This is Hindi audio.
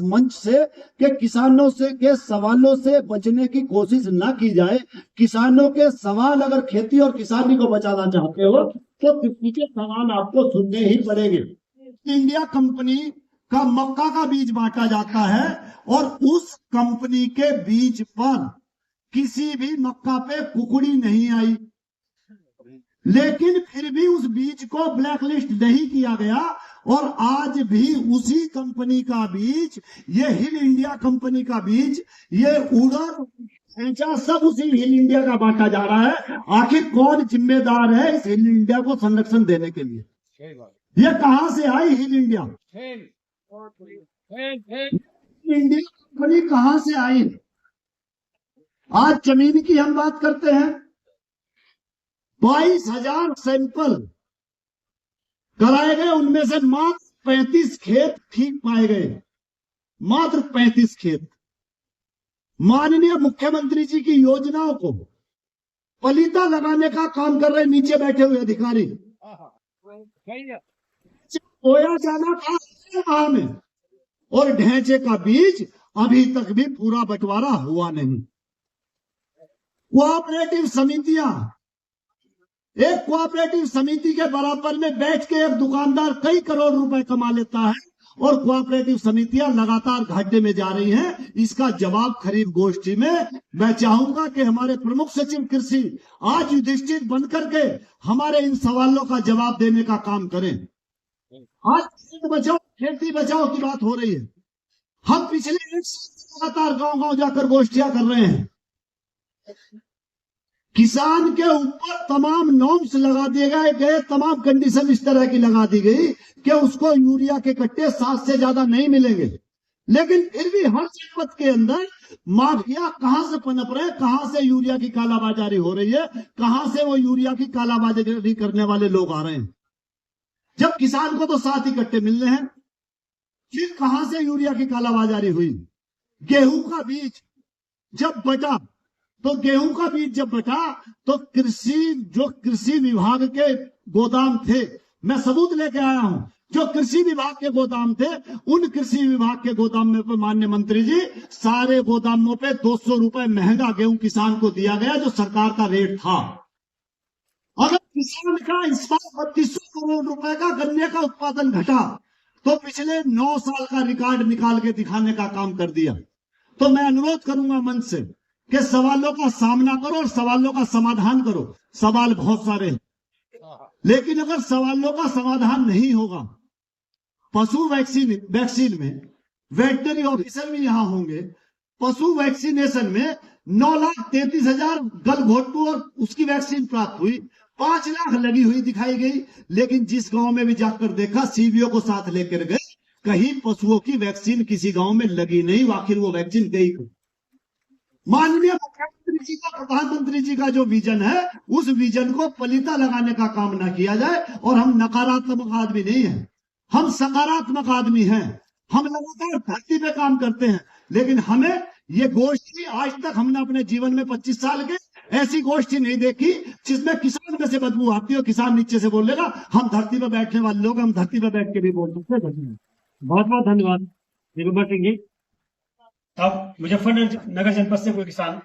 मंच से कि किसानों से के सवालों से बचने की कोशिश ना की जाए। किसानों के सवाल अगर खेती और किसानी को बचाना चाहते हो तो किसी के सवाल आपको सुनने ही पड़ेंगे। इंडिया कंपनी का मक्का का बीज बांटा जाता है और उस कंपनी के बीज पर किसी भी मक्का पे कुकड़ी नहीं आई, लेकिन फिर भी उस बीज को ब्लैकलिस्ट नहीं किया गया और आज भी उसी कंपनी का बीज, ये हिल इंडिया कंपनी का बीज, ये उड़द ढांचा सब उसी हिल इंडिया का बांटा जा रहा है। आखिर कौन जिम्मेदार है इस हिल इंडिया को संरक्षण देने के लिए? ये कहां से आई हिल इंडिया? इंडिया कंपनी कहां से आई? आज जमीन की हम बात करते हैं, 22,000 सैंपल कराए गए, उनमें से मात्र 35 खेत ठीक पाए गए, मात्र 35 खेत। माननीय मुख्यमंत्री जी की योजनाओं को पलीता लगाने का काम कर रहे नीचे बैठे हुए अधिकारी। बोया जाना था में और ढांचे का बीज अभी तक भी पूरा बंटवारा हुआ नहीं। कोऑपरेटिव समितियां, एक कोऑपरेटिव समिति के बराबर में बैठ के एक दुकानदार कई करोड़ रुपए कमा लेता है और कोऑपरेटिव समितियां लगातार घाटे में जा रही हैं। इसका जवाब खरीफ गोष्ठी में मैं चाहूंगा कि हमारे प्रमुख सचिव कृषि आज युधिष्ठिर बनकर के हमारे इन सवालों का जवाब देने का काम करें। आज बचाओ खेती बचाओ की बात हो रही है। हम पिछले एक साल लगातार गांव गांव जाकर गोष्ठियां कर रहे हैं। किसान के ऊपर तमाम नॉर्म्स लगा दिए गए, तमाम कंडीशन इस तरह की लगा दी गई कि उसको यूरिया के कट्टे 7 से ज्यादा नहीं मिलेंगे, लेकिन फिर भी हर जनपद के अंदर माफिया कहां से पनप रहे, कहां से यूरिया की कालाबाजारी हो रही है, कहां से वो यूरिया की कालाबाजारी करने वाले लोग आ रहे हैं। जब किसान को तो 7 ही कट्टे मिल रहे हैं, फिर कहां से यूरिया की कालाबाजारी हुई? गेहूं का बीज जब बटा तो गेहूं का बीज जब बटा तो कृषि विभाग के गोदाम थे, मैं सबूत लेके आया हूं, जो कृषि विभाग के गोदाम थे, उन कृषि विभाग के गोदाम में माननीय मंत्री जी सारे गोदामों पे 200 रुपए महंगा गेहूं किसान को दिया गया, जो सरकार का रेट था। अगर किसान का इस बार 3200 करोड़ रुपए का गन्ने का उत्पादन घटा तो पिछले 9 साल का रिकॉर्ड निकाल के दिखाने का काम कर दिया। तो मैं अनुरोध करूंगा मंच से कि सवालों का सामना करो और सवालों का समाधान करो। सवाल बहुत सारे हैं, लेकिन अगर सवालों का समाधान नहीं होगा, पशु वैक्सीन में वेटनरी ऑफिसर भी यहां होंगे, पशु वैक्सीनेशन में 9,33,000 गलघोटू और उसकी वैक्सीन प्राप्त हुई, 5 लाख लगी हुई दिखाई गई, लेकिन जिस गांव में भी जाकर देखा सीबीओ को साथ लेकर गए, कहीं पशुओं की वैक्सीन किसी गांव में लगी नहीं। आखिर वो वैक्सीन गई। माननीय मुख्यमंत्री जी का, प्रधानमंत्री जी का जो विजन है, उस विजन को पलीता लगाने का काम ना किया जाए। और हम नकारात्मक आदमी नहीं हैं, हम सकारात्मक आदमी हैं। हम लगातार धरती पे काम करते हैं, लेकिन हमें ये गोष्ठी आज तक हमने अपने जीवन में 25 साल के ऐसी गोष्ठी नहीं देखी जिसमें किसान में से बदबू आती हो। किसान नीचे से बोलेगा, हम धरती पे बैठने वाले लोग, हम धरती पे बैठ के भी बोल सकते हैं। बहुत बहुत धन्यवाद दिगंबर सिंह जी। अब मुजफ्फरनगर जनपद से कोई किसान